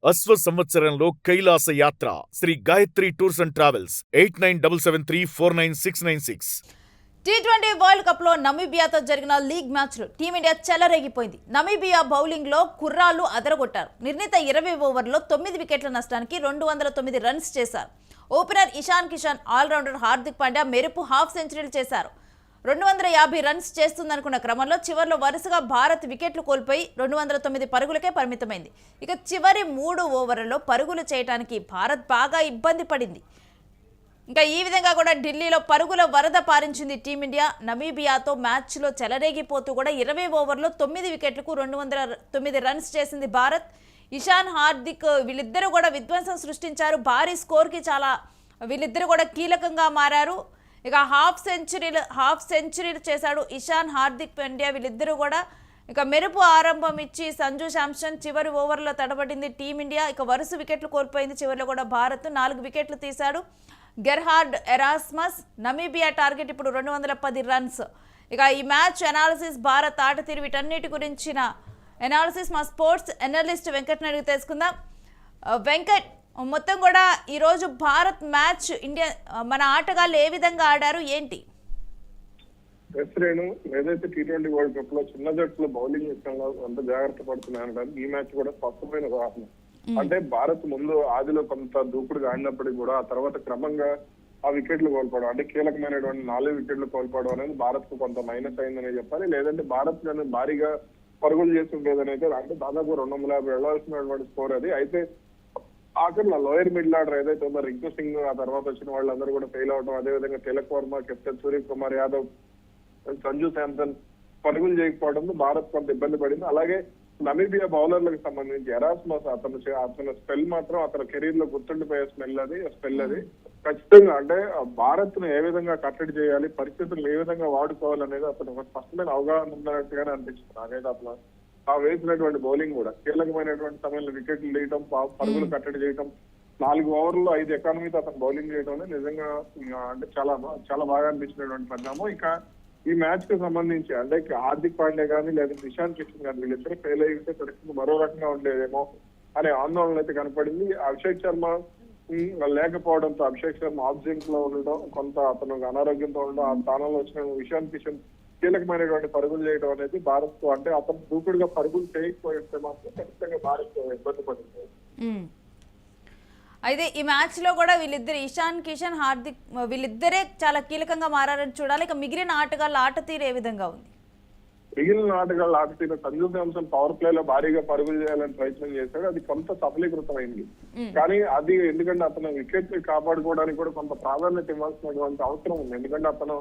అశ్వ సంవత్సరంలో కైలాస యాత్ర Shri Gayatri tours and travels 8977349696. టీ20 వరల్డ్ కప్ లో నమీబియాతో జరిగిన లీగ్ మ్యాచ్లో టీమిండియా చెలరేగిపోయింది. నమీబియా బౌలింగ్ లో కుర్రాళ్లు అదరగొట్టారు. నిర్ణీత 20 ఓవర్లో 9 వికెట్ల నష్టానికి 209 రన్స్ చేశారు. ఓపెనర్ ఇషాన్ కిషన్, ఆల్రౌండర్ హార్దిక్ పాండ్యా మెరుపు హాఫ్ సెంచరీలు చేశారు. 250 రన్స్ చేస్తుందనుకున్న క్రమంలో చివర్లో వరుసగా భారత్ వికెట్లు కోల్పోయి 209 పరుగులకే పరిమితమైంది. ఇక చివరి 3 ఓవర్లలో పరుగులు చేయడానికి భారత్ బాగా ఇబ్బంది పడింది. ఇంకా ఈ విధంగా కూడా ఢిల్లీలో పరుగుల వరద పారించింది టీమిండియా. నమీబియాతో మ్యాచ్లో చెలరేగిపోతూ కూడా 20 ఓవర్లో 9 వికెట్లకు 209 రన్స్ చేసింది భారత్. ఇషాన్, హార్దిక్ వీళ్ళిద్దరూ కూడా విధ్వంసం సృష్టించారు. భారీ స్కోర్కి వీళ్ళిద్దరూ కూడా కీలకంగా మారారు. ఇక హాఫ్ సెంచరీలు చేశాడు ఇషాన్, హార్దిక్ పాండ్యా వీళ్ళిద్దరూ కూడా. ఇక మెరుపు ఆరంభం ఇచ్చి సంజు శాంసన్ చివరి ఓవర్లో తడబడింది టీమిండియా. ఇక వరుస వికెట్లు కోల్పోయింది. చివరిలో కూడా భారత్ 4 వికెట్లు తీశాడు. Gerhard Erasmus. నమీబియా టార్గెట్ ఇప్పుడు 210 రన్స్. ఇక ఈ మ్యాచ్ అనాలిసిస్, భారత్ ఆట తీరు, వీటన్నిటి గురించిన అనాలిసిస్ మా స్పోర్ట్స్ ఎనలిస్ట్ వెంకట్ నాయుడు తెలుసుకుందాం. వెంకట్, మొత్తం కూడా ఈరోజు భారత్ మ్యాచ్ మన ఆటగాళ్ళు ఏ విధంగా ఆడారు, ఏంటి? ఏదైతే టీ20 వరల్డ్ కప్ లో చిన్న జట్టులో బౌలింగ్ విషయంలో అంత జాగ్రత్త పడుతున్నాయనడానికి ఈ మ్యాచ్ కూడా స్పష్టమైన ఉదాహరణ. అంటే భారత్ ముందు ఆదిలో కొంత దూకుడుగా ఆడినప్పటికీ కూడా ఆ తర్వాత క్రమంగా ఆ వికెట్లు కోల్పోవడం, అంటే కీలకమైనటువంటి 4 వికెట్లు కోల్పోవడం అనేది భారత్ కు కొంత మైనస్ అయిందనే చెప్పాలి. లేదంటే భారత్ భారీగా పరుగులు చేస్తుండేదని అయితే, అంటే దాదాపు 250 వెళ్లాల్సినటువంటి స్కోర్ అది. అయితే ఆఖరిలో లోయర్ మిడిల్ ఆర్డర్ ఏదైతే ఉందో రింకు సింగ్, ఆ తర్వాత వచ్చిన వాళ్ళందరూ కూడా ఫెయిల్ అవడం, అదేవిధంగా తిలక్ వర్మ, కెప్టెన్ సూర్యకుమార్ యాదవ్, సంజు శాంసన్ పరుగులు చేయకపోవడంతో భారత్ కొంత ఇబ్బంది పడింది. అలాగే నమీబియా బౌలర్లకు సంబంధించి ఎరాస్మస్ అతను స్పెల్ మాత్రం అతని కెరీర్ లో గుర్తుండిపోయే స్పెల్ అది ఖచ్చితంగా. అంటే భారత్ ను ఏ విధంగా కట్టడి చేయాలి, పరిస్థితులు ఏ విధంగా వాడుకోవాలనేది అతను ఒక స్పష్టమైన అవగాహన ఉన్నట్టుగానే అనిపించింది నాకైతే. అతను ఆ వేసినటువంటి బౌలింగ్ కూడా కీలకమైనటువంటి సమయంలో వికెట్లు తీయటం, పరుగులు కట్టడి చేయటం, 4 ఓవర్లో 5 ఎకానమీతో అతను బౌలింగ్ చేయడం అనేది నిజంగా అంటే చాలా బాగా అనిపించినటువంటి పరిణామం. ఇక ఈ మ్యాచ్ కు సంబంధించి అంటే హార్దిక్ పాండ్యా కానీ లేదా ఇషాన్ కిషన్ కానీ వీళ్ళిద్దరు ఫెయిల్ అయితే పరిస్థితి మరో రకంగా ఉండేదేమో అనే ఆందోళన అయితే కనపడింది. అభిషేక్ శర్మ లేకపోవడంతో, అభిషేక్ శర్మ ఆఫ్ జింక్ లో ఉండడం, కొంత అతను అనారోగ్యంతో ఉండడం, ఆ స్థానంలో వచ్చిన ఇషాన్ కిషన్ కీలకమైనటువంటి పరుగులు చేయడం అనేది భారత్ కు, అంటే అతను దూకుడుగా పరుగులు చేయకపోతే మాత్రం ఖచ్చితంగా భారత్ ఇబ్బంది పడుతుంది. అయితే ఈ మ్యాచ్ లో కూడా వీళ్ళిద్దరు ఇషాన్ కిషన్, హార్దిక్ వీళ్ళిద్దరే చాలా కీలకంగా మారారని చూడాలి. ఇక మిగిలిన ఆటగాళ్ళ ఆట తీరు ఏ విధంగా ఉంది? మిగిలిన ఆటగాళ్ళ ఆట తీరు, సంజు శాంసన్ పవర్ ప్లే లో భారీగా పరుగులు చేయాలని ప్రయత్నం చేశాడు. అది కొంత సఫలీకృతమైంది. కానీ అది ఎందుకంటే అతను వికెట్ కాపాడుకోవడానికి కూడా కొంత ప్రాధాన్యత ఇవ్వాల్సినటువంటి అవసరం ఉంది. ఎందుకంటే అతను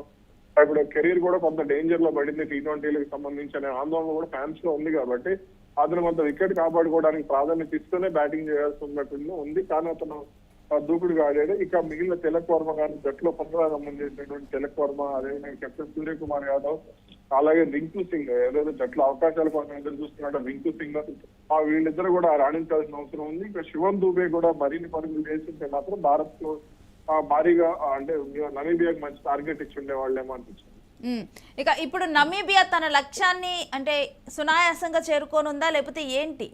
ఇప్పుడు కెరీర్ కూడా కొంత డేంజర్ లో పడింది టీ20లకు సంబంధించి అనే ఆందోళన కూడా ఫ్యాన్స్ లో ఉంది. కాబట్టి అతను కొంత వికెట్ కాపాడుకోవడానికి ప్రాధాన్యత ఇస్తూనే బ్యాటింగ్ చేయాల్సి ఉన్నట్టు ఉంది. కానీ అతను దూకుడుగా ఆడాడు. ఇక మిగిలిన తిలక్ వర్మ కానీ, జట్టులో కొత్తగా సంబంధించినటువంటి తిలక్ వర్మ, అదేవిధంగా కెప్టెన్ సూర్యకుమార్ యాదవ్, అలాగే రింకు సింగ్, ఏదైతే జట్లో అవకాశాల కోసం ఎదురు చూస్తున్నాడో రింకు సింగ్, వీళ్ళిద్దరు కూడా రాణించాల్సిన అవసరం ఉంది. ఇక శివన్ దూబే కూడా మరిన్ని పరుగులు చేస్తుంటే మాత్రం భారత్ లో భారీగా, అంటే నమీబియాకి మంచి టార్గెట్ ఇచ్చి ఉండేవాళ్ళేమో అనిపించింది. ఇక ఇప్పుడు నమీబియా తన లక్ష్యాన్ని అంటే సునాయాసంగా చేరుకోనుందా, లేకపోతే ఏంటి?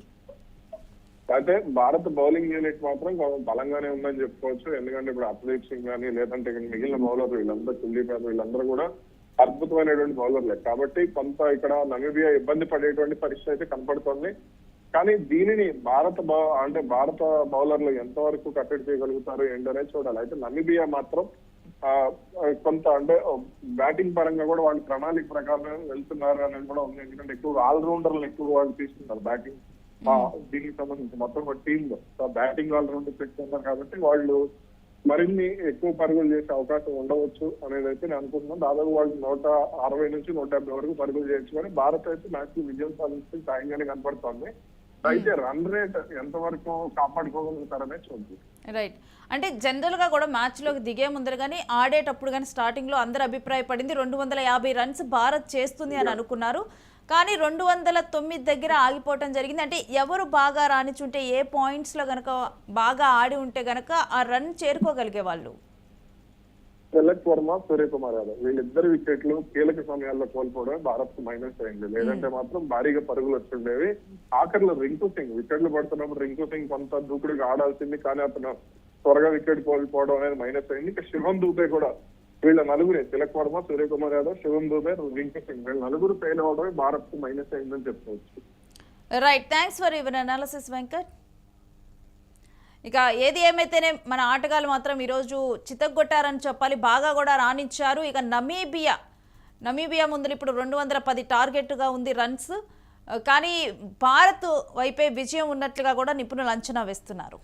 అయితే భారత్ బౌలింగ్ యూనిట్ మాత్రం బలంగానే ఉందని చెప్పుకోవచ్చు. ఎందుకంటే ఇప్పుడు అర్షదీప్ సింగ్ కానీ, లేదంటే మిగిలిన బౌలర్లు వీళ్ళందరూ, కుల్దీప్ యాదవ్ వీళ్ళందరూ కూడా అద్భుతమైనటువంటి బౌలర్లే. కాబట్టి కొంత ఇక్కడ నమీబియా ఇబ్బంది పడేటువంటి పరిస్థితి అయితే కనపడుతోంది. కానీ దీనిని భారత బౌలర్లు ఎంతవరకు కట్టడి చేయగలుగుతారు ఏంటనే చూడాలి. అయితే నమీబియా మాత్రం కొంత, అంటే బ్యాటింగ్ పరంగా కూడా వాళ్ళు ప్రణాళిక ప్రకారం వెళ్తున్నారు అనేది కూడా ఉంది. ఎందుకంటే ఎక్కువగా ఆల్రౌండర్లు ఎక్కువగా వాళ్ళు తీసుకుంటారు బ్యాటింగ్ దీనికి సంబంధించి మొత్తం ఒక టీమ్ లో బ్యాటింగ్ ఆల్రౌండర్ పెట్టుకున్నారు. కాబట్టి వాళ్ళు మరిన్ని ఎక్కువ పరుగులు చేసే అవకాశం ఉండవచ్చు అనేది అయితే నేను అనుకుంటున్నాను. దాదాపు వాళ్ళు 160 నుంచి 170 వరకు పరుగులు చేయొచ్చు. కానీ భారత్ అయితే మ్యాచ్ విజయం సాధించి సాయంగానే కనపడుతోంది. అయితే రన్ రేట్ ఎంతవరకు కాపాడుకోగలుగుతారనే చూద్దాం. రైట్. అంటే జనరల్ గా కూడా మ్యాచ్ లోకి దిగే ముందర కానీ, ఆడేటప్పుడు కానీ స్టార్టింగ్ లో అందరు అభిప్రాయపడింది 250 రన్స్ భారత్ చేస్తుంది అని అనుకున్నారు. కానీ 209 దగ్గర ఆగిపోవటం జరిగింది. అంటే ఎవరు బాగా రాణించుంటే, ఏ పాయింట్స్ లో గనక బాగా ఆడి ఉంటే గనక ఆ రన్ చేరుకోగలిగే వాళ్ళు? తిలక్ వర్మ, సూర్యకుమార్ యాదవ్ వీళ్ళిద్దరు వికెట్లు కీలక సమయాల్లో కోల్పోవడం భారత్ కు మైనస్ అయింది. లేదంటే మాత్రం భారీగా పరుగులు వచ్చిండేవి. ఆఖరిలో రింకు సింగ్ వికెట్లు పడుతున్నప్పుడు రింకు సింగ్ కొంత దూకుడుగా ఆడాల్సింది, కానీ అతను త్వరగా వికెట్ కోల్పోవడం అనేది మైనస్ అయింది. ఇంకా శివం దూబే కూడా వీళ్ళ నలుగురే, తిలక్ వర్మ, సూర్యకుమార్ యాదవ్, శివం దూబే, రింకు సింగ్ వీళ్ళ నలుగురు ఫెయిల్ అవడమే భారత్ కు మైనస్ అయిందని చెప్పుకోవచ్చు. Right, thanks for your analysis Venkat. ఇక ఏది ఏమైతేనే మన ఆటగాళ్ళు మాత్రం ఈరోజు చితగ్గొట్టారని చెప్పాలి, బాగా కూడా రాణించారు. ఇక నమీబియా ముందు ఇప్పుడు 210 టార్గెట్గా ఉంది రన్స్, కానీ భారత్ వైపే విజయం ఉన్నట్లుగా కూడా నిపుణులు అంచనా వేస్తున్నారు.